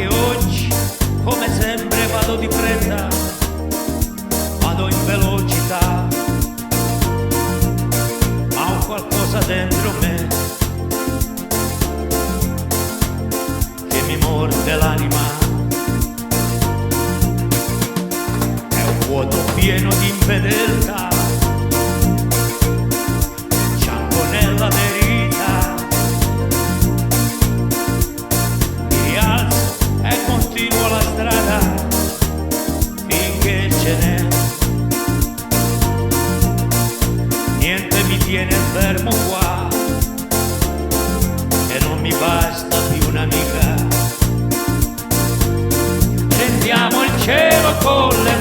anche oggi, come sempre vado di fretta, vado in velocità, ma ho qualcosa dentro me che mi morde l'anima. È un vuoto pieno di infedeltà, ciampo nella verità, mi rialzo e continuo la strada finché ce n'è. Niente mi tiene fermo qua e non mi basta più un'amica. Prendiamo il cielo con le